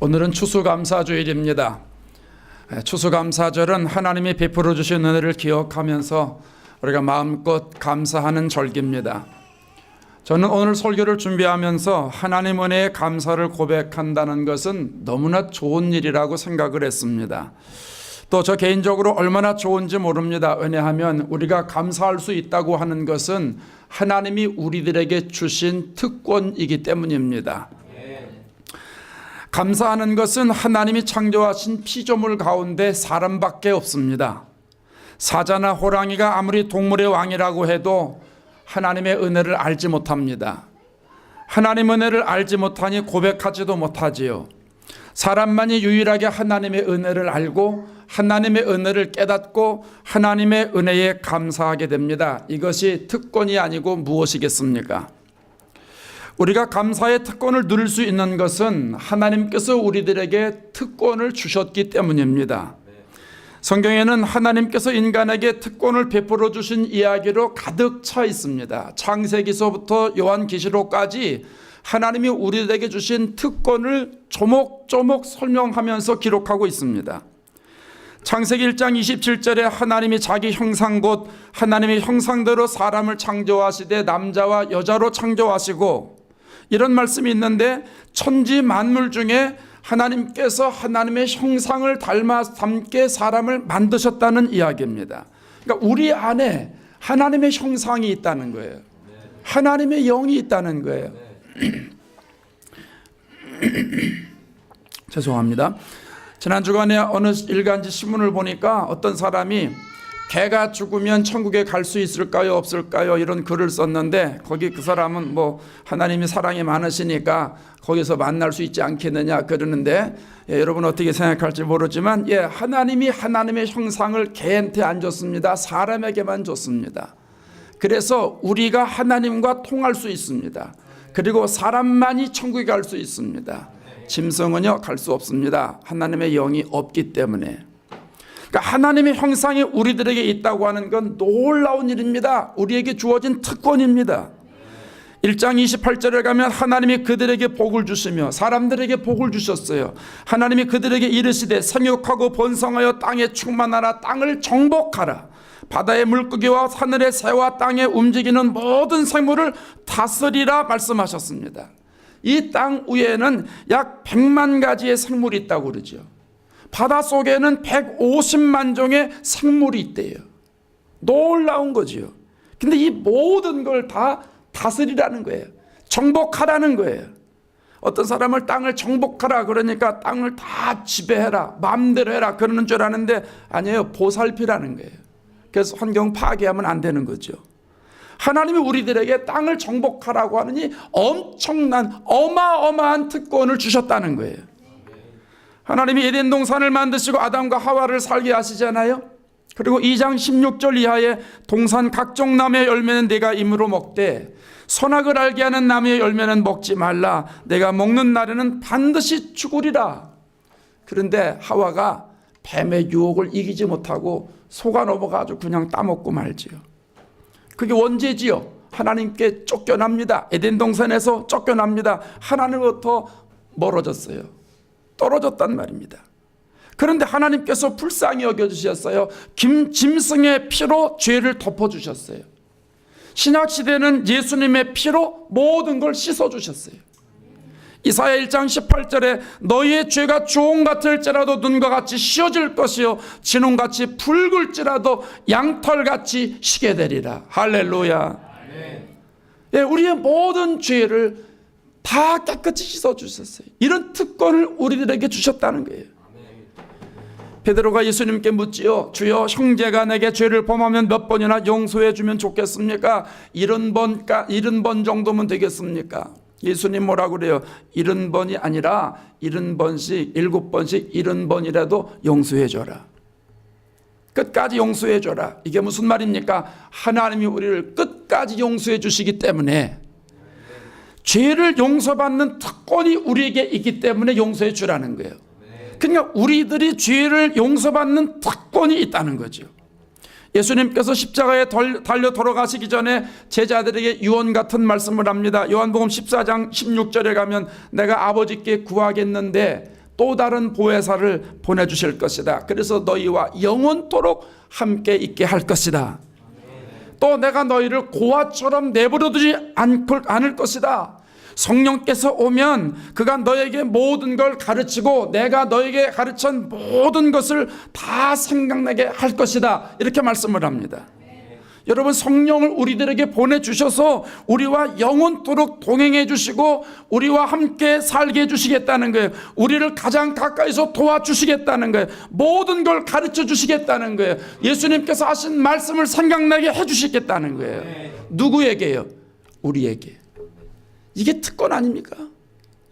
오늘은 추수감사주일입니다. 추수감사절은 하나님이 베풀어 주신 은혜를 기억하면서 우리가 마음껏 감사하는 절기입니다. 저는 오늘 설교를 준비하면서 하나님 은혜에 감사를 고백한다는 것은 너무나 좋은 일이라고 생각을 했습니다. 또 저 개인적으로 얼마나 좋은지 모릅니다. 왜냐하면 우리가 감사할 수 있다고 하는 것은 하나님이 우리들에게 주신 특권이기 때문입니다. 감사하는 것은 하나님이 창조하신 피조물 가운데 사람밖에 없습니다. 사자나 호랑이가 아무리 동물의 왕이라고 해도 하나님의 은혜를 알지 못합니다. 하나님 은혜를 알지 못하니 고백하지도 못하지요. 사람만이 유일하게 하나님의 은혜를 알고 하나님의 은혜를 깨닫고 하나님의 은혜에 감사하게 됩니다. 이것이 특권이 아니고 무엇이겠습니까? 우리가 감사의 특권을 누릴 수 있는 것은 하나님께서 우리들에게 특권을 주셨기 때문입니다. 성경에는 하나님께서 인간에게 특권을 베풀어 주신 이야기로 가득 차 있습니다. 창세기서부터 요한계시록까지 하나님이 우리들에게 주신 특권을 조목조목 설명하면서 기록하고 있습니다. 창세기 1장 27절에 하나님이 자기 형상 곧 하나님의 형상대로 사람을 창조하시되 남자와 여자로 창조하시고, 이런 말씀이 있는데 천지 만물 중에 하나님께서 하나님의 형상을 담게 사람을 만드셨다는 이야기입니다. 그러니까 우리 안에 하나님의 형상이 있다는 거예요. 하나님의 영이 있다는 거예요. 죄송합니다. 지난 주간에 어느 일간지 신문을 보니까 어떤 사람이 개가 죽으면 천국에 갈 수 있을까요 없을까요 이런 글을 썼는데, 거기 그 사람은 뭐 하나님이 사랑이 많으시니까 거기서 만날 수 있지 않겠느냐 그러는데, 여러분 어떻게 생각할지 모르지만 하나님이 하나님의 형상을 개한테 안 줬습니다. 사람에게만 줬습니다. 그래서 우리가 하나님과 통할 수 있습니다. 그리고 사람만이 천국에 갈 수 있습니다. 짐승은요 갈 수 없습니다. 하나님의 영이 없기 때문에. 그러니까 하나님의 형상이 우리들에게 있다고 하는 건 놀라운 일입니다. 우리에게 주어진 특권입니다. 1장 28절에 가면 하나님이 그들에게 복을 주시며 사람들에게 복을 주셨어요. 하나님이 그들에게 이르시되 생육하고 번성하여 땅에 충만하라, 땅을 정복하라, 바다의 물고기와 하늘의 새와 땅에 움직이는 모든 생물을 다스리라 말씀하셨습니다. 이 땅 위에는 약 100만 가지의 생물이 있다고 그러죠. 바닷속에는 150만 종의 생물이 있대요. 놀라운 거지요. 근데 이 모든 걸 다 다스리라는 거예요. 정복하라는 거예요. 어떤 사람을 땅을 정복하라 그러니까 땅을 다 지배해라, 마음대로 해라 그러는 줄 아는데 아니에요. 보살피라는 거예요. 그래서 환경 파괴하면 안 되는 거죠. 하나님이 우리들에게 땅을 정복하라고 하느니 엄청난 어마어마한 특권을 주셨다는 거예요. 하나님이 에덴 동산을 만드시고 아담과 하와를 살게 하시잖아요. 그리고 2장 16절 이하에 동산 각종 나무의 열매는 네가 임으로 먹되 선악을 알게 하는 나무의 열매는 먹지 말라, 내가 먹는 날에는 반드시 죽으리라. 그런데 하와가 뱀의 유혹을 이기지 못하고 속아 넘어가지고 그냥 따먹고 말지요. 그게 원죄지요. 하나님께 쫓겨납니다. 에덴 동산에서 쫓겨납니다. 하나님으로부터 멀어졌어요. 떨어졌단 말입니다. 그런데 하나님께서 불쌍히 여겨주셨어요. 짐승의 피로 죄를 덮어주셨어요. 신약시대는 예수님의 피로 모든 걸 씻어주셨어요. 이사야 1장 18절에 너희의 죄가 주홍 같을지라도 눈과 같이 씌어질 것이요 진홍같이 붉을지라도 양털같이 희게 되리라. 할렐루야. 우리의 모든 죄를 다 깨끗이 씻어주셨어요. 이런 특권을 우리들에게 주셨다는 거예요. 베드로가 예수님께 묻지요. 주여, 형제가 내게 죄를 범하면 몇 번이나 용서해 주면 좋겠습니까? 70번 정도면 되겠습니까? 예수님 뭐라고 그래요? 70번이 아니라 70번씩 7번씩 70번이라도 용서해 줘라. 끝까지 용서해 줘라. 이게 무슨 말입니까? 하나님이 우리를 끝까지 용서해 주시기 때문에, 죄를 용서받는 특권이 우리에게 있기 때문에 용서해 주라는 거예요. 그러니까 우리들이 죄를 용서받는 특권이 있다는 거죠. 예수님께서 십자가에 달려 돌아가시기 전에 제자들에게 유언 같은 말씀을 합니다. 요한복음 14장 16절에 가면 내가 아버지께 구하겠는데 또 다른 보혜사를 보내주실 것이다. 그래서 너희와 영원토록 함께 있게 할 것이다. 또 내가 너희를 고아처럼 내버려두지 않을 것이다. 성령께서 오면 그가 너에게 모든 걸 가르치고 내가 너에게 가르친 모든 것을 다 생각나게 할 것이다. 이렇게 말씀을 합니다. 여러분, 성령을 우리들에게 보내주셔서 우리와 영원토록 동행해 주시고 우리와 함께 살게 해주시겠다는 거예요. 우리를 가장 가까이서 도와주시겠다는 거예요. 모든 걸 가르쳐 주시겠다는 거예요. 예수님께서 하신 말씀을 생각나게 해주시겠다는 거예요. 누구에게요? 우리에게. 이게 특권 아닙니까?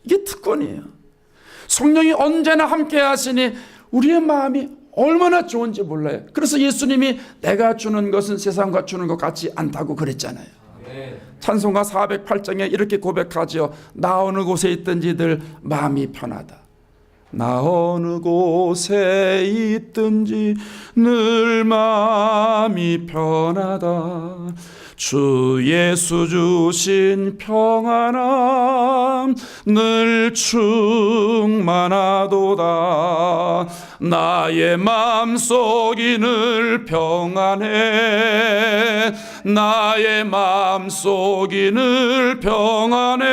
이게 특권이에요. 성령이 언제나 함께 하시니 우리의 마음이 얼마나 좋은지 몰라요. 그래서 예수님이 내가 주는 것은 세상과 주는 것 같지 않다고 그랬잖아요. 찬송가 408장에 이렇게 고백하죠. 나 어느 곳에 있든지 늘 마음이 편하다. 나 어느 곳에 있든지 늘 마음이 편하다. 주 예수 주신 평안함 늘 충만하도다. 나의 마음속이 늘 평안해. 나의 마음속이 늘 평안해.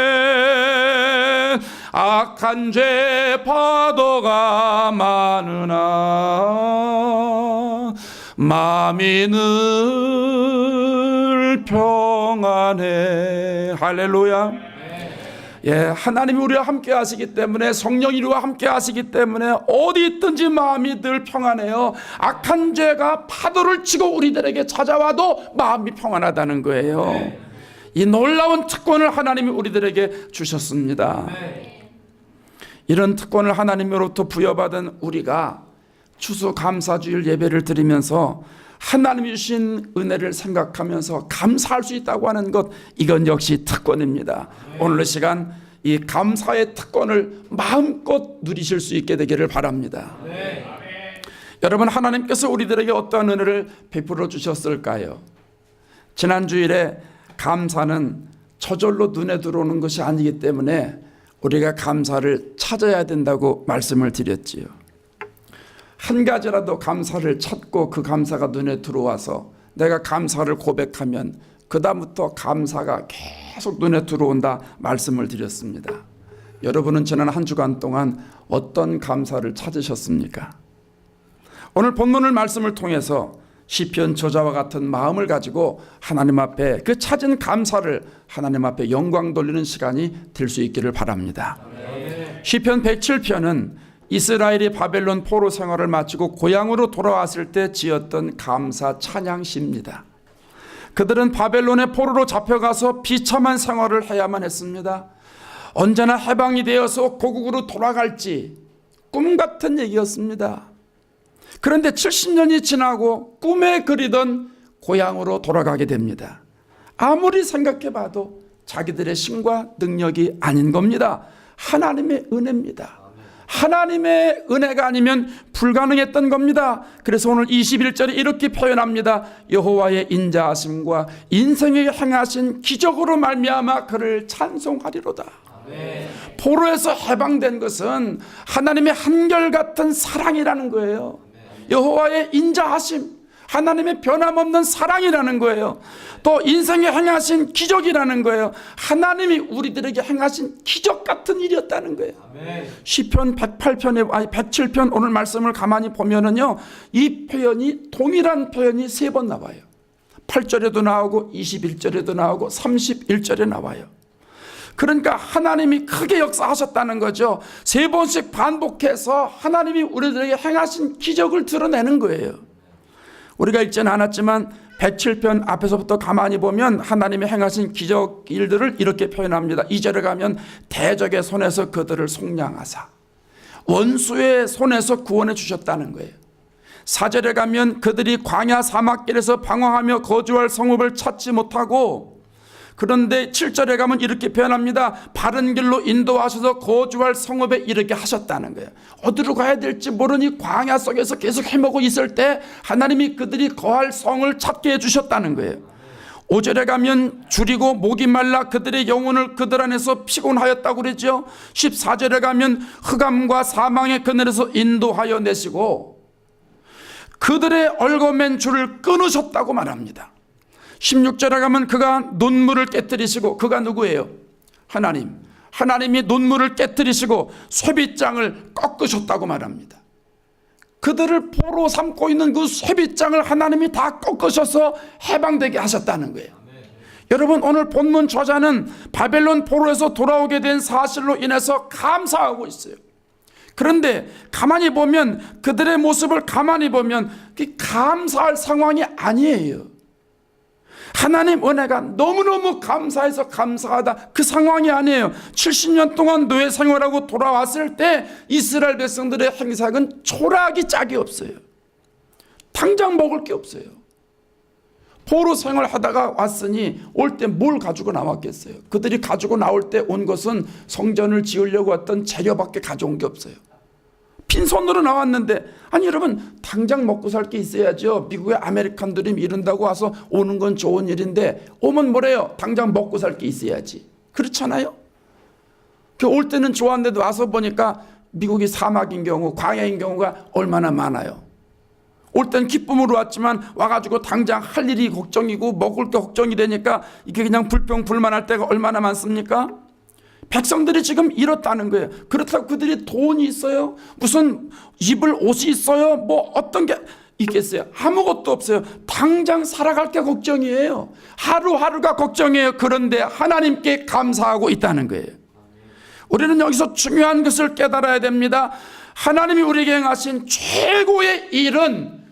악한 죄 파도가 많으나 마음이 늘 평안해. 할렐루야. 예, 하나님이 우리와 함께 하시기 때문에, 성령이 우리와 함께 하시기 때문에 어디 있든지 마음이 늘 평안해요. 악한 죄가 파도를 치고 우리들에게 찾아와도 마음이 평안하다는 거예요. 이 놀라운 특권을 하나님이 우리들에게 주셨습니다. 이런 특권을 하나님으로부터 부여받은 우리가 추수감사주일 예배를 드리면서 하나님이 주신 은혜를 생각하면서 감사할 수 있다고 하는 것, 이건 역시 특권입니다. 오늘 이 시간 이 감사의 특권을 마음껏 누리실 수 있게 되기를 바랍니다. 여러분, 하나님께서 우리들에게 어떠한 은혜를 베풀어 주셨을까요? 지난 주일에 감사는 저절로 눈에 들어오는 것이 아니기 때문에 우리가 감사를 찾아야 된다고 말씀을 드렸지요. 한 가지라도 감사를 찾고 그 감사가 눈에 들어와서 내가 감사를 고백하면 그 다음부터 감사가 계속 눈에 들어온다 말씀을 드렸습니다. 여러분은 지난 한 주간 동안 어떤 감사를 찾으셨습니까? 오늘 본문을 말씀을 통해서 시편 저자와 같은 마음을 가지고 하나님 앞에 그 찾은 감사를 하나님 앞에 영광 돌리는 시간이 될 수 있기를 바랍니다. 시편 107편은 이스라엘이 바벨론 포로 생활을 마치고 고향으로 돌아왔을 때 지었던 감사 찬양시입니다. 그들은 바벨론의 포로로 잡혀가서 비참한 생활을 해야만 했습니다. 언제나 해방이 되어서 고국으로 돌아갈지 꿈 같은 얘기였습니다. 그런데 70년이 지나고 꿈에 그리던 고향으로 돌아가게 됩니다. 아무리 생각해봐도 자기들의 힘과 능력이 아닌 겁니다. 하나님의 은혜입니다. 하나님의 은혜가 아니면 불가능했던 겁니다. 그래서 오늘 21절에 이렇게 표현합니다. 여호와의 인자하심과 인생에 행하신 기적으로 말미암아 그를 찬송하리로다. 포로에서 해방된 것은 하나님의 한결같은 사랑이라는 거예요. 여호와의 인자하심, 하나님의 변함없는 사랑이라는 거예요. 또 인생에 행하신 기적이라는 거예요. 하나님이 우리들에게 행하신 기적 같은 일이었다는 거예요. 시편 107편 오늘 말씀을 가만히 보면은요, 이 표현이 동일한 표현이 3번 나와요. 8절에도 나오고 21절에도 나오고 31절에 나와요. 그러니까 하나님이 크게 역사하셨다는 거죠. 3번씩 반복해서 하나님이 우리들에게 행하신 기적을 드러내는 거예요. 우리가 읽지는 않았지만 107편 앞에서부터 가만히 보면 하나님이 행하신 기적 일들을 이렇게 표현합니다. 2절에 가면 대적의 손에서 그들을 속량하사 원수의 손에서 구원해 주셨다는 거예요. 4절에 가면 그들이 광야 사막길에서 방황하며 거주할 성읍을 찾지 못하고, 그런데 7절에 가면 이렇게 표현합니다. 바른 길로 인도하셔서 거주할 성읍에 이르게 하셨다는 거예요. 어디로 가야 될지 모르니 광야 속에서 계속 헤매고 있을 때 하나님이 그들이 거할 성을 찾게 해주셨다는 거예요. 5절에 가면 줄이고 목이 말라 그들의 영혼을 그들 안에서 피곤하였다고 그러죠. 14절에 가면 흑암과 사망의 그늘에서 인도하여 내시고 그들의 얽어맨 줄을 끊으셨다고 말합니다. 16절에 가면 그가 눈물을 깨뜨리시고, 그가 누구예요? 하나님이 눈물을 깨뜨리시고 쇠빗장을 꺾으셨다고 말합니다. 그들을 포로 삼고 있는 그 쇠빗장을 하나님이 다 꺾으셔서 해방되게 하셨다는 거예요. 여러분, 오늘 본문 저자는 바벨론 포로에서 돌아오게 된 사실로 인해서 감사하고 있어요. 그런데 가만히 보면, 그들의 모습을 가만히 보면 감사할 상황이 아니에요. 하나님 은혜가 너무너무 감사해서 감사하다, 그 상황이 아니에요. 70년 동안 노예 생활하고 돌아왔을 때 이스라엘 백성들의 행색은 초라하기 짝이 없어요. 당장 먹을 게 없어요. 포로 생활하다가 왔으니 올 때 뭘 가지고 나왔겠어요? 그들이 가지고 나올 때 온 것은 성전을 지으려고 했던 재료밖에 가져온 게 없어요. 빈손으로 나왔는데, 아니 여러분, 당장 먹고 살 게 있어야죠. 미국의 아메리칸 드림 이룬다고 와서 오는 건 좋은 일인데 오면 뭐래요? 당장 먹고 살 게 있어야지. 그렇잖아요. 올 때는 좋았는데도 와서 보니까 미국이 사막인 경우, 광야인 경우가 얼마나 많아요. 올 때는 기쁨으로 왔지만 와가지고 당장 할 일이 걱정이고 먹을 게 걱정이 되니까 이게 그냥 불평불만할 때가 얼마나 많습니까? 백성들이 지금 이렇다는 거예요. 그렇다고 그들이 돈이 있어요? 무슨 입을 옷이 있어요? 뭐 어떤 게 있겠어요? 아무것도 없어요. 당장 살아갈 게 걱정이에요. 하루하루가 걱정이에요. 그런데 하나님께 감사하고 있다는 거예요. 우리는 여기서 중요한 것을 깨달아야 됩니다. 하나님이 우리에게 행하신 최고의 일은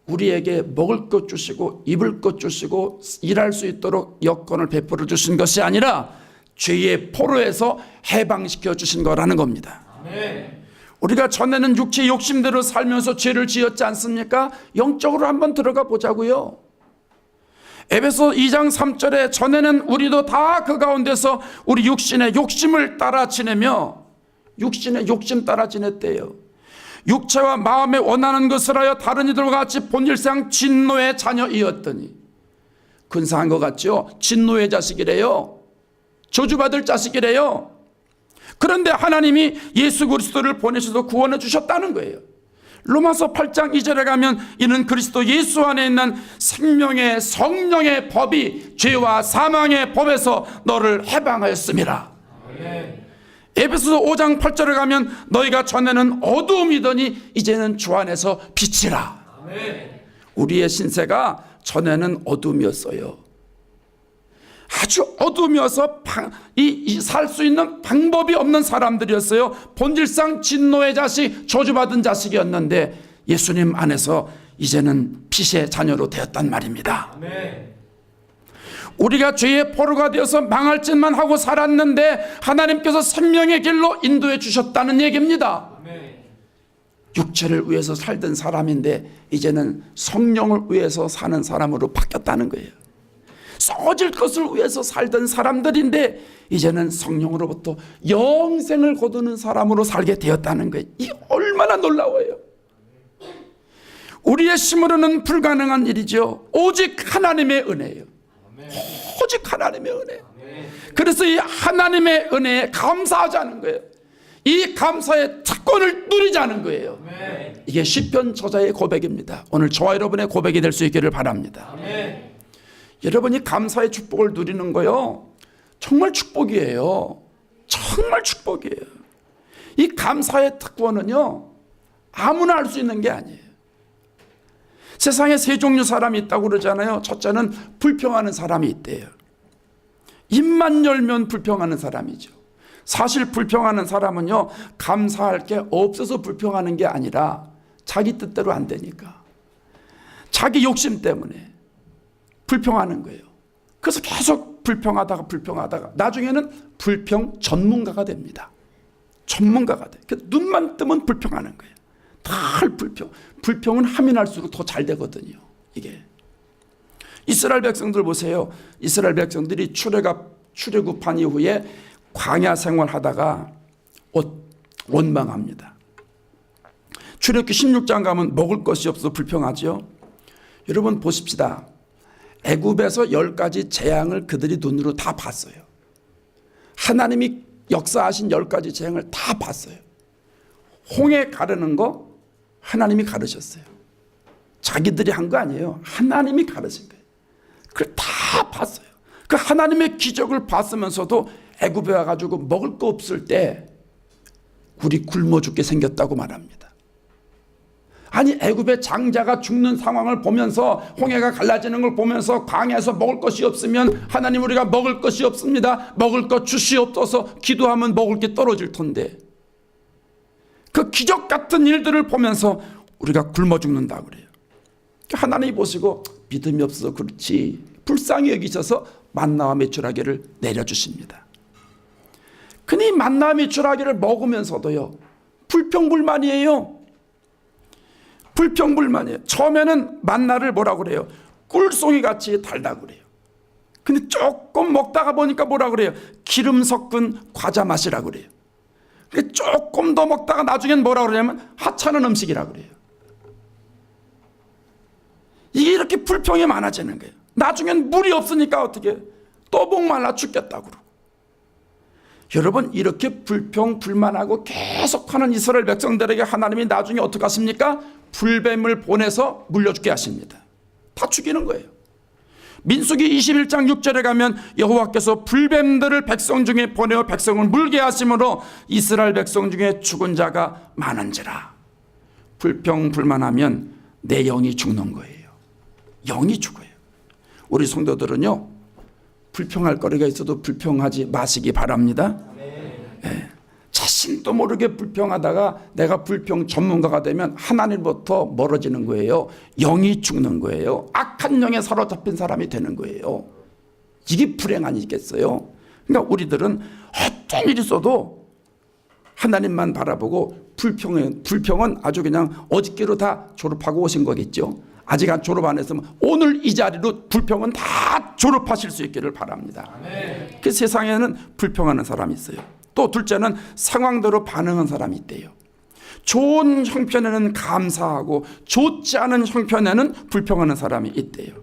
우리에게 먹을 것 주시고 입을 것 주시고 일할 수 있도록 여건을 베풀어 주신 것이 아니라 죄의 포로에서 해방시켜 주신 거라는 겁니다. 아멘. 우리가 전에는 육체의 욕심대로 살면서 죄를 지었지 않습니까? 영적으로 한번 들어가 보자고요. 에베소 2장 3절에 전에는 우리도 다 그 가운데서 우리 육신의 욕심을 따라 지내며, 육신의 욕심 따라 지냈대요. 육체와 마음에 원하는 것을 하여 다른 이들과 같이 본질상 진노의 자녀이었더니, 근사한 것 같죠? 진노의 자식이래요. 저주받을 자식이래요. 그런데 하나님이 예수 그리스도를 보내셔서 구원해 주셨다는 거예요. 로마서 8장 2절에 가면 이는 그리스도 예수 안에 있는 생명의 성령의 법이 죄와 사망의 법에서 너를 해방하였음이라. 아멘. 에베소서 5장 8절에 가면 너희가 전에는 어두움이더니 이제는 주 안에서 빛이라. 아멘. 우리의 신세가 전에는 어둠이었어요. 아주 어둠이어서 살 수 있는 방법이 없는 사람들이었어요. 본질상 진노의 자식, 저주받은 자식이었는데 예수님 안에서 이제는 빛의 자녀로 되었단 말입니다. 아멘. 우리가 죄의 포로가 되어서 망할 짓만 하고 살았는데 하나님께서 생명의 길로 인도해 주셨다는 얘기입니다. 아멘. 육체를 위해서 살던 사람인데 이제는 성령을 위해서 사는 사람으로 바뀌었다는 거예요. 썩어질 것을 위해서 살던 사람들인데 이제는 성령으로부터 영생을 거두는 사람으로 살게 되었다는 거예요. 이 얼마나 놀라워요. 우리의 힘으로는 불가능한 일이죠. 오직 하나님의 은혜예요. 오직 하나님의 은혜. 그래서 이 하나님의 은혜에 감사하자는 거예요. 이 감사의 특권을 누리자는 거예요. 이게 시편 저자의 고백입니다. 오늘 저와 여러분의 고백이 될 수 있기를 바랍니다. 여러분이 감사의 축복을 누리는 거요, 정말 축복이에요. 정말 축복이에요. 이 감사의 특권은요, 아무나 할 수 있는 게 아니에요. 세상에 세 종류 사람이 있다고 그러잖아요. 첫째는 불평하는 사람이 있대요. 입만 열면 불평하는 사람이죠. 사실 불평하는 사람은요, 감사할 게 없어서 불평하는 게 아니라 자기 뜻대로 안 되니까, 자기 욕심 때문에 불평하는 거예요. 그래서 계속 불평하다가 나중에는 불평 전문가가 됩니다. 전문가가 돼. 눈만 뜨면 불평하는 거예요. 다 불평은 하면 할수록 더 잘 되거든요. 이게 이스라엘 백성들 보세요. 이스라엘 백성들이 출애굽한 이후에 광야 생활하다가 원망합니다. 출애굽기 16장 가면 먹을 것이 없어 불평하죠. 여러분 보십시다. 애굽에서 10가지 재앙을 그들이 눈으로 다 봤어요. 하나님이 역사하신 10가지 재앙을 다 봤어요. 홍해 가르는 거 하나님이 가르셨어요. 자기들이 한 거 아니에요. 하나님이 가르신 거예요. 그걸 다 봤어요. 그 하나님의 기적을 봤으면서도 애굽에 와가지고 먹을 거 없을 때 우리 굶어 죽게 생겼다고 말합니다. 아니 애굽의 장자가 죽는 상황을 보면서 홍해가 갈라지는 걸 보면서 광야에서 먹을 것이 없으면 하나님 우리가 먹을 것이 없습니다. 먹을 것 주시옵소서 기도하면 먹을 게 떨어질 텐데 그 기적 같은 일들을 보면서 우리가 굶어 죽는다고 그래요. 하나님이 보시고 믿음이 없어서 그렇지 불쌍히 여기셔서 만나와 메추라기를 내려주십니다. 근데 이 만나와 메추라기를 먹으면서도요 불평불만이에요. 불평불만이에요. 처음에는 만나를 뭐라고 그래요? 꿀송이 같이 달다고 그래요. 근데 조금 먹다가 보니까 뭐라고 그래요? 기름 섞은 과자 맛이라고 그래요. 근데 조금 더 먹다가 나중엔 뭐라고 그러냐면 하찮은 음식이라고 그래요. 이게 이렇게 불평이 많아지는 거예요. 나중엔 물이 없으니까 어떻게 또 목말라 죽겠다고 그러고. 여러분 이렇게 불평 불만하고 계속하는 이스라엘 백성들에게 하나님이 나중에 어떻게 하십니까? 불뱀을 보내서 물려 죽게 하십니다. 다 죽이는 거예요. 민수기 21장 6절에 가면 여호와께서 불뱀들을 백성 중에 보내어 백성을 물게 하심으로 이스라엘 백성 중에 죽은 자가 많은지라. 불평 불만하면 내 영이 죽는 거예요. 영이 죽어요. 우리 성도들은요 불평할 거리가 있어도 불평하지 마시기 바랍니다. 네. 자신도 모르게 불평하다가 내가 불평 전문가가 되면 하나님부터 멀어지는 거예요. 영이 죽는 거예요. 악한 영에 사로잡힌 사람이 되는 거예요. 이게 불행 아니겠어요? 그러니까 우리들은 어떤 일이 있어도 하나님만 바라보고 불평은 아주 그냥 어저께로 다 졸업하고 오신 거겠죠. 아직 졸업 안 했으면 오늘 이 자리로 불평은 다 졸업하실 수 있기를 바랍니다. 그 세상에는 불평하는 사람이 있어요. 또 둘째는 상황대로 반응한 사람이 있대요. 좋은 형편에는 감사하고 좋지 않은 형편에는 불평하는 사람이 있대요.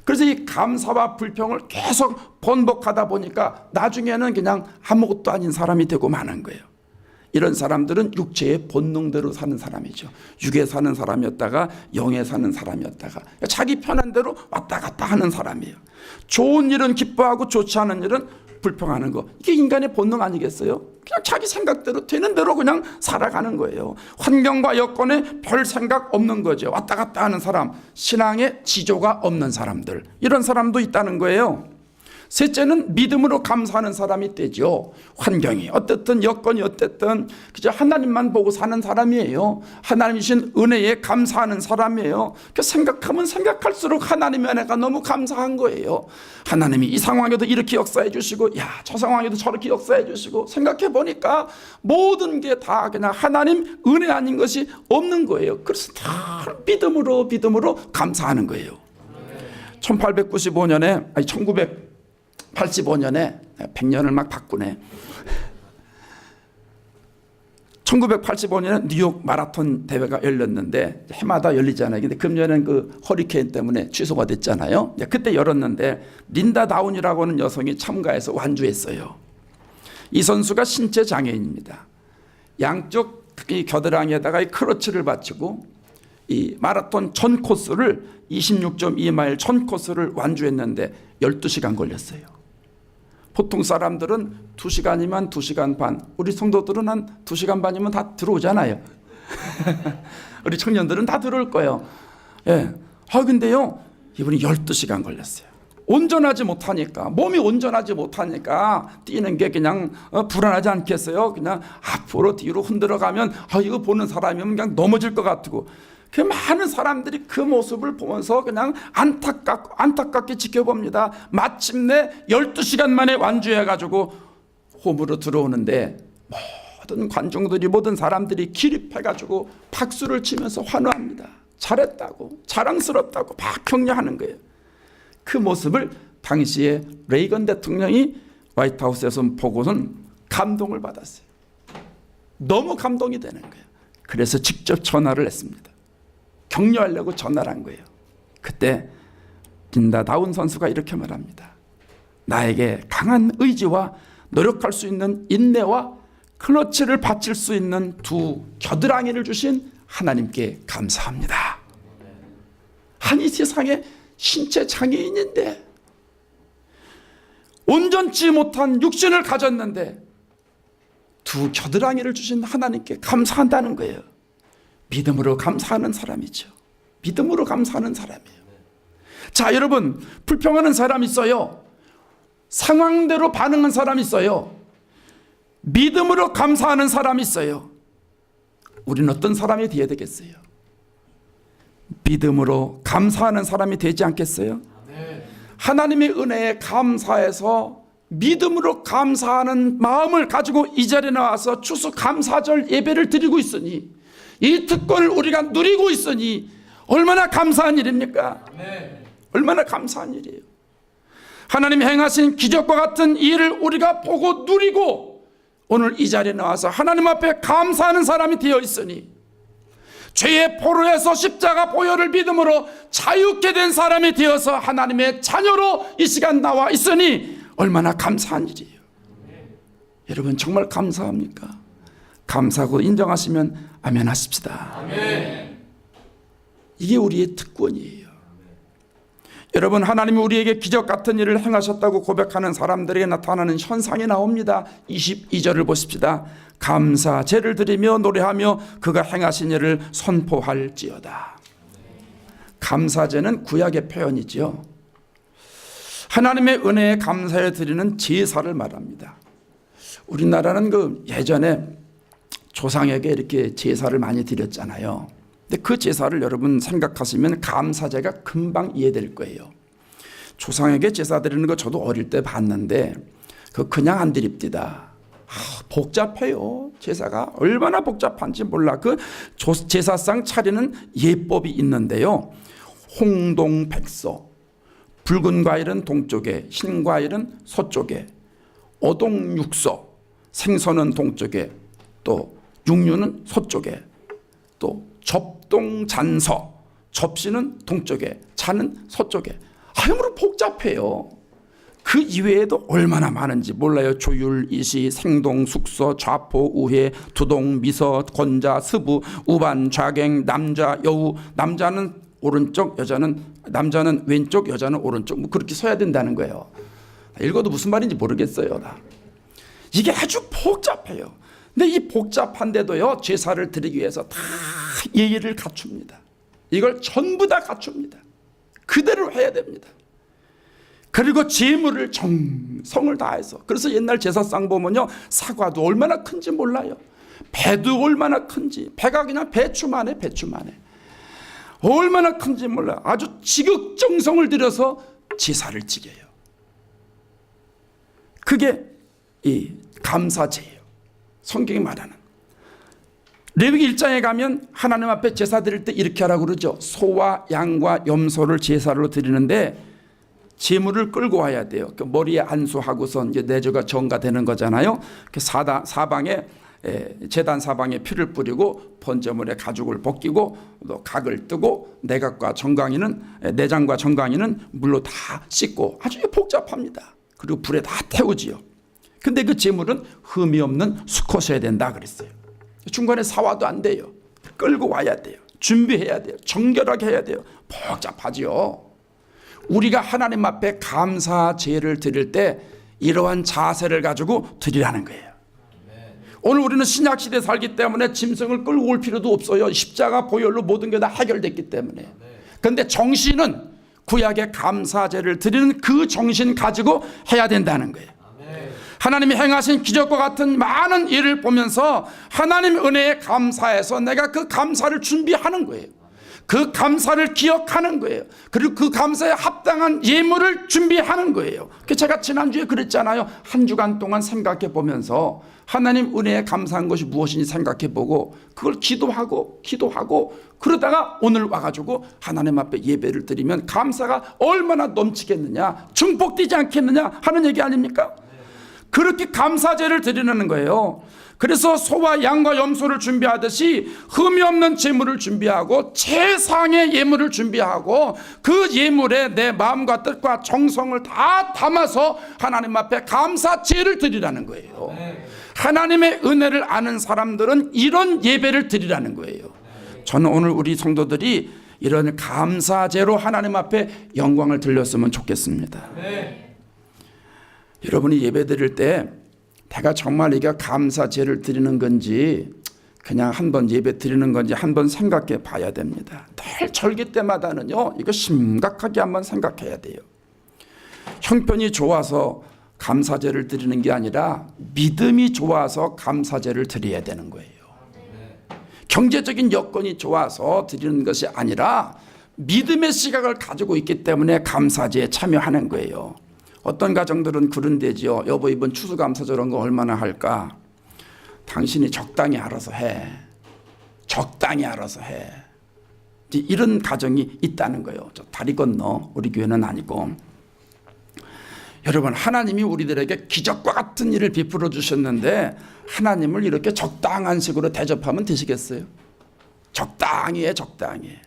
그래서 이 감사와 불평을 계속 번복하다 보니까 나중에는 그냥 아무것도 아닌 사람이 되고 마는 거예요. 이런 사람들은 육체의 본능대로 사는 사람이죠. 육에 사는 사람이었다가 영에 사는 사람이었다가 자기 편한 대로 왔다 갔다 하는 사람이에요. 좋은 일은 기뻐하고 좋지 않은 일은 불평하는 거. 이게 인간의 본능 아니겠어요? 그냥 자기 생각대로 되는 대로 그냥 살아가는 거예요. 환경과 여건에 별 생각 없는 거죠. 왔다 갔다 하는 사람, 신앙에 지조가 없는 사람들, 이런 사람도 있다는 거예요. 셋째는 믿음으로 감사하는 사람이 되죠. 환경이 어떻든 여건이 어쨌든 그저 하나님만 보고 사는 사람이에요. 하나님이신 은혜에 감사하는 사람이에요. 생각하면 생각할수록 하나님의 은혜가 너무 감사한 거예요. 하나님이 이 상황에도 이렇게 역사해 주시고 저 상황에도 저렇게 역사해 주시고 생각해 보니까 모든 게 다 그냥 하나님 은혜 아닌 것이 없는 거예요. 그래서 다 믿음으로 감사하는 거예요. 1985년에 100년을 막 바꾸네. 1985년에 뉴욕 마라톤 대회가 열렸는데 해마다 열리잖아요. 근데 금년에는 그 허리케인 때문에 취소가 됐잖아요. 그때 열었는데 린다 다운이라고 하는 여성이 참가해서 완주했어요. 이 선수가 신체 장애인입니다. 양쪽 이 겨드랑이에다가 이 크러치를 받치고 이 마라톤 전 코스를 26.2마일 전 코스를 완주했는데 12시간 걸렸어요. 보통 사람들은 2시간이면 2시간 반, 우리 성도들은 한 2시간 반이면 다 들어오잖아요. 우리 청년들은 다 들어올 거예요. 근데요 이분이 12시간 걸렸어요. 온전하지 못하니까, 몸이 온전하지 못하니까 뛰는 게 그냥 불안하지 않겠어요? 그냥 앞으로 뒤로 흔들어가면 이거 보는 사람이면 그냥 넘어질 것 같고, 그 많은 사람들이 그 모습을 보면서 그냥 안타깝게 지켜봅니다. 마침내 12시간 만에 완주해가지고 홈으로 들어오는데 모든 관중들이, 모든 사람들이 기립해가지고 박수를 치면서 환호합니다. 잘했다고, 자랑스럽다고 막 격려하는 거예요. 그 모습을 당시에 레이건 대통령이 화이트하우스에서 보고는 감동을 받았어요. 너무 감동이 되는 거예요. 그래서 직접 전화를 했습니다. 격려하려고 전화를 한 거예요. 그때 린다 다운 선수가 이렇게 말합니다. 나에게 강한 의지와 노력할 수 있는 인내와 클러치를 받칠 수 있는 두 겨드랑이를 주신 하나님께 감사합니다. 아니, 세상에 신체 장애인인데 온전치 못한 육신을 가졌는데 두 겨드랑이를 주신 하나님께 감사한다는 거예요. 믿음으로 감사하는 사람이죠. 믿음으로 감사하는 사람이에요. 자, 여러분, 불평하는 사람 있어요. 상황대로 반응하는 사람 있어요. 믿음으로 감사하는 사람 있어요. 우리는 어떤 사람이 되어야 되겠어요? 믿음으로 감사하는 사람이 되지 않겠어요? 하나님의 은혜에 감사해서 믿음으로 감사하는 마음을 가지고 이 자리에 나와서 추수감사절 예배를 드리고 있으니, 이 특권을 우리가 누리고 있으니 얼마나 감사한 일입니까? 얼마나 감사한 일이에요. 하나님이 행하신 기적과 같은 일을 우리가 보고 누리고 오늘 이 자리에 나와서 하나님 앞에 감사하는 사람이 되어 있으니, 죄의 포로에서 십자가 보혈을 믿음으로 자유케 된 사람이 되어서 하나님의 자녀로 이 시간 나와 있으니 얼마나 감사한 일이에요. 여러분, 정말 감사합니까? 감사하고 인정하시면 아멘 하십시다. 아멘. 이게 우리의 특권이에요. 여러분, 하나님이 우리에게 기적 같은 일을 행하셨다고 고백하는 사람들에게 나타나는 현상이 나옵니다. 22절을 보십시다. 감사제를 드리며 노래하며 그가 행하신 일을 선포할지어다. 감사제는 구약의 표현이죠. 하나님의 은혜에 감사를 드리는 제사를 말합니다. 우리나라는 예전에 조상에게 이렇게 제사를 많이 드렸잖아요. 근데 그 제사를 여러분 생각하시면 감사제가 금방 이해될 거예요. 조상에게 제사 드리는 거 저도 어릴 때 봤는데 그냥 안 드립디다. 복잡해요. 제사가 얼마나 복잡한지 몰라. 그 제사상 차리는 예법이 있는데요. 홍동백서, 붉은 과일은 동쪽에, 흰 과일은 서쪽에, 오동육서, 생선은 동쪽에, 또 육류는 서쪽에, 또 접동잔서, 접시는 동쪽에, 잔은 서쪽에. 아무리 복잡해요. 그 이외에도 얼마나 많은지 몰라요. 조율, 이시, 생동, 숙서, 좌포, 우회, 두동, 미서, 권자, 스부, 우반, 좌갱, 남자, 여우. 남자는 오른쪽, 남자는 왼쪽, 여자는 오른쪽. 그렇게 서야 된다는 거예요. 읽어도 무슨 말인지 모르겠어요. 이게 아주 복잡해요. 근데 이 복잡한데도요, 제사를 드리기 위해서 다 예의를 갖춥니다. 이걸 전부 다 갖춥니다. 그대로 해야 됩니다. 그리고 제물을 정성을 다해서, 그래서 옛날 제사상 보면요, 사과도 얼마나 큰지 몰라요. 배도 얼마나 큰지, 배가 그냥 배추만 해. 얼마나 큰지 몰라요. 아주 지극정성을 들여서 제사를 지켜요. 그게 이 감사제예요. 성경이 말하는. 레위기 1장에 가면 하나님 앞에 제사 드릴 때 이렇게 하라고 그러죠. 소와 양과 염소를 제사로 드리는데 제물을 끌고 와야 돼요. 그 머리에 안수하고서 이제 내조가 정가되는 거잖아요. 그 사방에 제단 사방에 피를 뿌리고 번제물에 가죽을 벗기고 또 각을 뜨고 내각과 정강이는 내장과 정강이는 물로 다 씻고 아주 복잡합니다. 그리고 불에 다 태우지요. 근데 그 제물은 흠이 없는 수컷이어야 된다 그랬어요. 중간에 사와도 안 돼요. 끌고 와야 돼요. 준비해야 돼요. 정결하게 해야 돼요. 복잡하지요. 우리가 하나님 앞에 감사제를 드릴 때 이러한 자세를 가지고 드리라는 거예요. 오늘 우리는 신약시대에 살기 때문에 짐승을 끌고 올 필요도 없어요. 십자가 보혈로 모든 게 다 해결됐기 때문에. 그런데 정신은 구약의 감사제를 드리는 그 정신 가지고 해야 된다는 거예요. 하나님이 행하신 기적과 같은 많은 일을 보면서 하나님의 은혜에 감사해서 내가 그 감사를 준비하는 거예요. 그 감사를 기억하는 거예요. 그리고 그 감사에 합당한 예물을 준비하는 거예요. 제가 지난주에 그랬잖아요. 한 주간 동안 생각해 보면서 하나님 은혜에 감사한 것이 무엇인지 생각해 보고 그걸 기도하고 그러다가 오늘 와가지고 하나님 앞에 예배를 드리면 감사가 얼마나 넘치겠느냐, 증폭되지 않겠느냐 하는 얘기 아닙니까? 그렇게 감사제를 드리는 거예요. 그래서 소와 양과 염소를 준비하듯이 흠이 없는 제물을 준비하고 최상의 예물을 준비하고 그 예물에 내 마음과 뜻과 정성을 다 담아서 하나님 앞에 감사 제를 드리라는 거예요. 하나님의 은혜를 아는 사람들은 이런 예배를 드리라는 거예요. 저는 오늘 우리 성도들이 이런 감사제로 하나님 앞에 영광을 들렸으면 좋겠습니다. 여러분이 예배 드릴 때 내가 정말 이게 감사제를 드리는 건지 그냥 한번 예배 드리는 건지 한번 생각해 봐야 됩니다. 늘 절기 때마다는요, 이거 심각하게 한번 생각해야 돼요. 형편이 좋아서 감사제를 드리는 게 아니라 믿음이 좋아서 감사제를 드려야 되는 거예요. 경제적인 여건이 좋아서 드리는 것이 아니라 믿음의 시각을 가지고 있기 때문에 감사제에 참여하는 거예요. 어떤 가정들은 그런데지요. 여보, 이번 추수감사 저런 거 얼마나 할까? 당신이 적당히 알아서 해. 적당히 알아서 해. 이런 가정이 있다는 거예요. 저 다리 건너, 우리 교회는 아니고. 여러분, 하나님이 우리들에게 기적과 같은 일을 베풀어 주셨는데 하나님을 이렇게 적당한 식으로 대접하면 되시겠어요? 적당히 해, 적당히 해.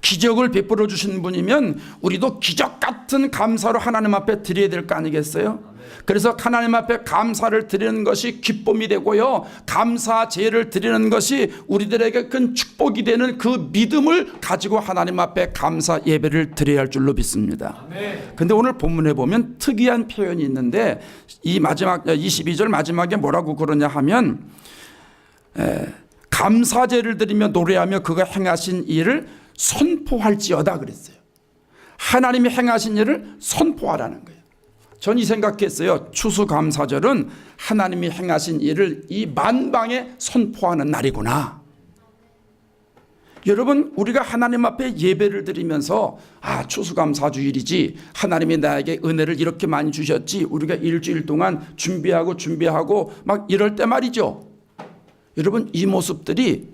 기적을 베풀어 주신 분이면 우리도 기적 같은 감사로 하나님 앞에 드려야 될 거 아니겠어요? 그래서 하나님 앞에 감사를 드리는 것이 기쁨이 되고요, 감사제를 드리는 것이 우리들에게 큰 축복이 되는 그 믿음을 가지고 하나님 앞에 감사 예배를 드려야 할 줄로 믿습니다. 그런데 오늘 본문에 보면 특이한 표현이 있는데 이 마지막 22절 마지막에 뭐라고 그러냐 하면 감사제를 드리며 노래하며 그가 행하신 일을 선포할지어다 그랬어요. 하나님이 행하신 일을 선포하라는 거예요. 전 이 생각했어요. 추수감사절은 하나님이 행하신 일을 이 만방에 선포하는 날이구나. 여러분, 우리가 하나님 앞에 예배를 드리면서 추수감사주일이지, 하나님이 나에게 은혜를 이렇게 많이 주셨지, 우리가 일주일 동안 준비하고 막 이럴 때 말이죠. 여러분, 이 모습들이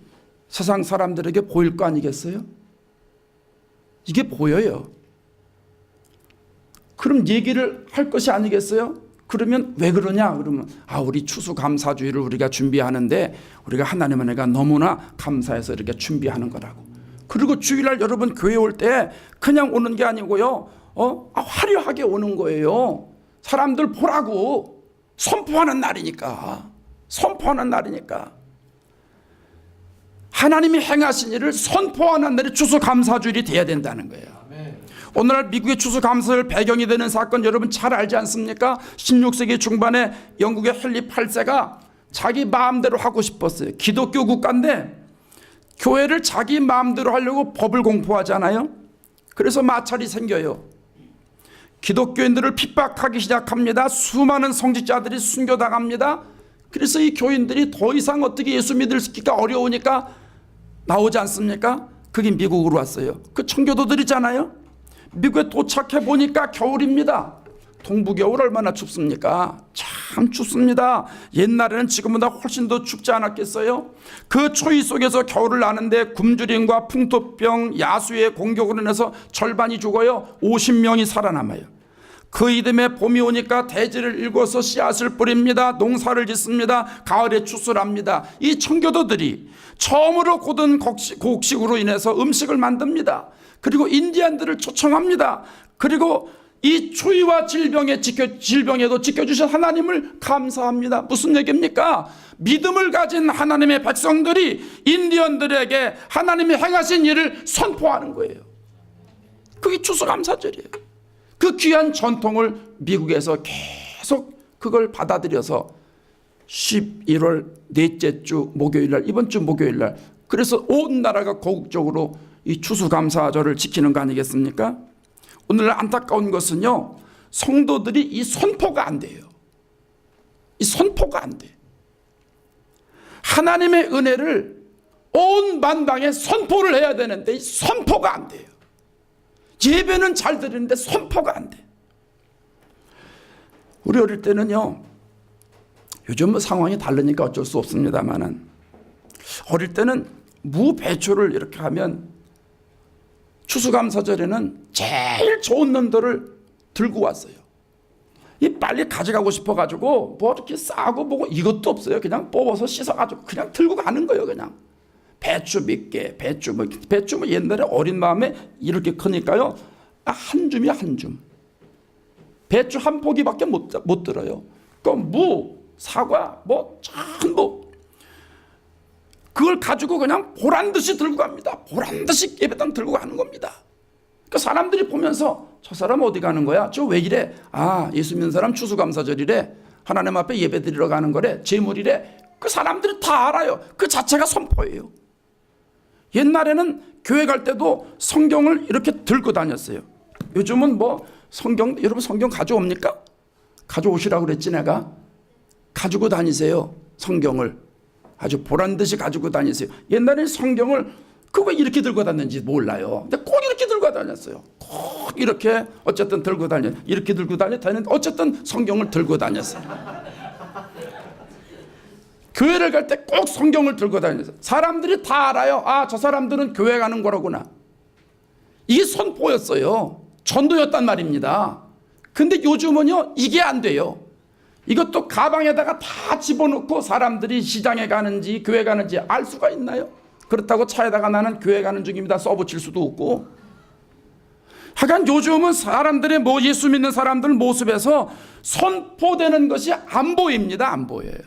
세상 사람들에게 보일 거 아니겠어요? 이게 보여요. 그럼 얘기를 할 것이 아니겠어요? 그러면 왜 그러냐? 그러면 우리 추수감사주일을 우리가 준비하는데 우리가 하나님 은혜가 너무나 감사해서 이렇게 준비하는 거라고. 그리고 주일날 여러분 교회 올 때 그냥 오는 게 아니고요, 화려하게 오는 거예요. 사람들 보라고. 선포하는 날이니까. 선포하는 날이니까. 하나님이 행하신 일을 선포하는 날이 추수감사주일이 돼야 된다는 거예요. 오늘날 미국의 추수감사절 배경이 되는 사건 여러분 잘 알지 않습니까? 16세기 중반에 영국의 헨리 8세가 자기 마음대로 하고 싶었어요. 기독교 국가인데 교회를 자기 마음대로 하려고 법을 공포하잖아요. 그래서 마찰이 생겨요. 기독교인들을 핍박하기 시작합니다. 수많은 성직자들이 순교당합니다. 그래서 이 교인들이 더 이상 어떻게 예수 믿기가 어려우니까 나오지 않습니까? 그게 미국으로 왔어요. 그 청교도들이잖아요. 미국에 도착해 보니까 겨울입니다. 동부겨울 얼마나 춥습니까? 참 춥습니다. 옛날에는 지금보다 훨씬 더 춥지 않았겠어요? 그 추위 속에서 겨울을 나는데 굶주림과 풍토병, 야수의 공격으로 인해서 절반이 죽어요. 50명이 살아남아요. 그 이듬해 봄이 오니까 대지를 일궈서 씨앗을 뿌립니다. 농사를 짓습니다. 가을에 추수합니다. 이 청교도들이 처음으로 고든 곡식으로 인해서 음식을 만듭니다. 그리고 인디안들을 초청합니다. 그리고 이 추위와 질병에도 지켜주신 하나님을 감사합니다. 무슨 얘기입니까? 믿음을 가진 하나님의 백성들이 인디언들에게 하나님이 행하신 일을 선포하는 거예요. 그게 추수감사절이에요. 그 귀한 전통을 미국에서 계속 그걸 받아들여서 11월 넷째 주 목요일날, 이번 주 목요일날, 그래서 온 나라가 고국적으로 이 추수감사절을 지키는 거 아니겠습니까? 오늘날 안타까운 것은요, 성도들이 이 선포가 안 돼요. 이 선포가 안 돼. 하나님의 은혜를 온 만방에 선포를 해야 되는데 이 선포가 안 돼요. 예배는 잘 드리는데 선포가 안 돼. 우리 어릴 때는요, 요즘 상황이 다르니까 어쩔 수 없습니다만은, 어릴 때는 무배초를 이렇게 하면 추수감사절에는 제일 좋은 놈들을 들고 왔어요. 이 빨리 가져가고 싶어가지고 뭐 이렇게 싸고 뭐고 이것도 없어요. 그냥 뽑아서 씻어가지고 그냥 들고 가는 거예요. 그냥 배추 몇 개, 배추 뭐 옛날에 어린 마음에 이렇게 크니까요. 한 줌이야 한 줌. 배추 한 포기밖에 못 들어요. 그럼 무, 사과 뭐 전부 그걸 가지고 그냥 보란듯이 들고 갑니다. 보란듯이 예배당 들고 가는 겁니다. 그 사람들이 보면서 저 사람 어디 가는 거야? 저 왜 이래? 예수 믿는 사람 추수감사절이래. 하나님 앞에 예배 드리러 가는 거래. 제물이래. 그 사람들이 다 알아요. 그 자체가 선포예요. 옛날에는 교회 갈 때도 성경을 이렇게 들고 다녔어요. 요즘은 뭐 여러분 성경 가져옵니까? 가져오시라고 그랬지 내가. 가지고 다니세요. 성경을. 아주 보란듯이 가지고 다니세요. 옛날에는 성경을 그거 이렇게 들고 다녔는지 몰라요. 근데 꼭 이렇게 들고 다녔어요. 꼭 이렇게 어쨌든 들고 다녀. 이렇게 들고 다녔는데 어쨌든 성경을 들고 다녔어요. 교회를 갈 때 꼭 성경을 들고 다녔어요. 사람들이 다 알아요. 저 사람들은 교회 가는 거로구나. 이게 선포였어요. 전도였단 말입니다. 근데 요즘은요 이게 안 돼요. 이것도 가방에다가 다 집어넣고 사람들이 시장에 가는지 교회 가는지 알 수가 있나요? 그렇다고 차에다가 나는 교회 가는 중입니다 써붙일 수도 없고. 하여간 요즘은 사람들의 예수 믿는 사람들 모습에서 선포되는 것이 안 보입니다. 안 보여요.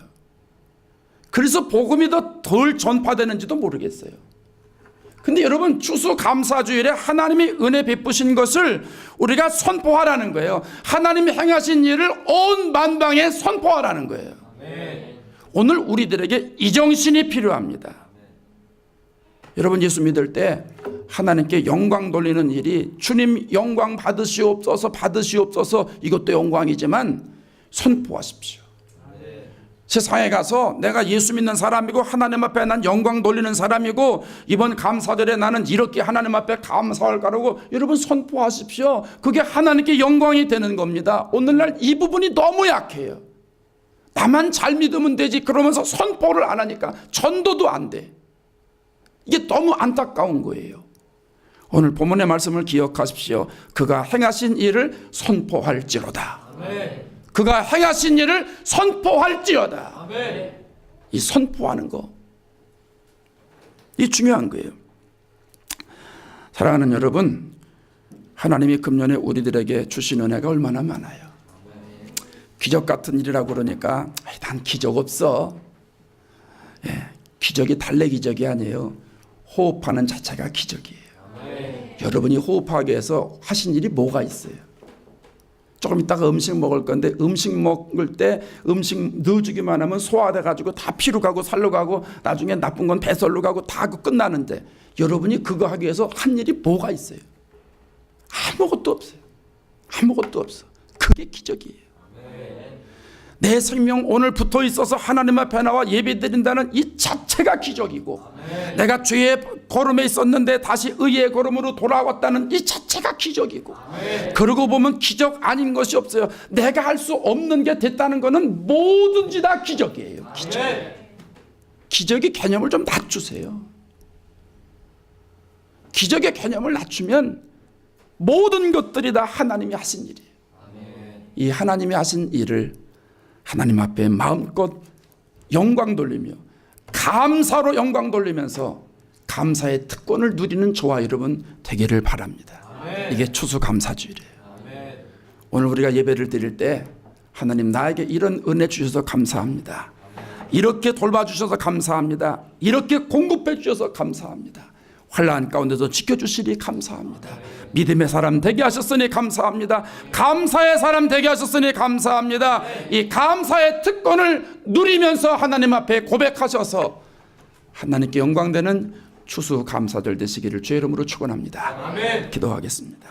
그래서 복음이 덜 전파되는지도 모르겠어요. 근데 여러분 추수감사주일에 하나님이 은혜 베푸신 것을 우리가 선포하라는 거예요. 하나님이 행하신 일을 온 만방에 선포하라는 거예요. 오늘 우리들에게 이 정신이 필요합니다. 여러분 예수 믿을 때 하나님께 영광 돌리는 일이 주님 영광 받으시옵소서 받으시옵소서 이것도 영광이지만 선포하십시오. 세상에 가서 내가 예수 믿는 사람이고 하나님 앞에 난 영광 돌리는 사람이고 이번 감사절에 나는 이렇게 하나님 앞에 감사할 거라고 여러분 선포하십시오. 그게 하나님께 영광이 되는 겁니다. 오늘날 이 부분이 너무 약해요. 나만 잘 믿으면 되지 그러면서 선포를 안 하니까 전도도 안 돼. 이게 너무 안타까운 거예요. 오늘 본문의 말씀을 기억하십시오. 그가 행하신 일을 선포할지로다. 아멘. 그가 행하신 일을 선포할지어다. 아멘. 이 선포하는 거, 이 중요한 거예요. 사랑하는 여러분, 하나님이 금년에 우리들에게 주신 은혜가 얼마나 많아요. 기적 같은 일이라고 그러니까 난 기적 없어. 기적이 달래 기적이 아니에요. 호흡하는 자체가 기적이에요. 아멘. 여러분이 호흡하기 위해서 하신 일이 뭐가 있어요? 조금 있다가 음식 먹을 건데 음식 먹을 때 음식 넣어주기만 하면 소화돼 가지고 다 피로 가고 살로 가고 나중에 나쁜 건 배설로 가고 다 끝나는데 여러분이 그거 하기 위해서 한 일이 뭐가 있어요? 아무것도 없어요. 아무것도 없어. 그게 기적이에요. 내 생명 오늘 붙어 있어서 하나님 앞에 나와 예배 드린다는 이 자체가 기적이고 아멘. 내가 죄의 걸음에 있었는데 다시 의의 걸음으로 돌아왔다는 이 자체가 기적이고 아멘. 그러고 보면 기적 아닌 것이 없어요. 내가 할 수 없는 게 됐다는 것은 뭐든지 다 기적이에요. 기적. 기적의 개념을 좀 낮추세요. 기적의 개념을 낮추면 모든 것들이 다 하나님이 하신 일이에요. 아멘. 이 하나님이 하신 일을 하나님 앞에 마음껏 영광 돌리며 감사로 영광 돌리면서 감사의 특권을 누리는 저와 여러분 되기를 바랍니다. 아멘. 이게 추수감사주일이에요. 아멘. 오늘 우리가 예배를 드릴 때 하나님 나에게 이런 은혜 주셔서 감사합니다. 아멘. 이렇게 돌봐주셔서 감사합니다. 이렇게 공급해 주셔서 감사합니다. 환난 가운데서 지켜주시니 감사합니다. 믿음의 사람 되게 하셨으니 감사합니다. 감사의 사람 되게 하셨으니 감사합니다. 이 감사의 특권을 누리면서 하나님 앞에 고백하셔서 하나님께 영광되는 추수감사절 되시기를 주의 이름으로 축원합니다. 기도하겠습니다.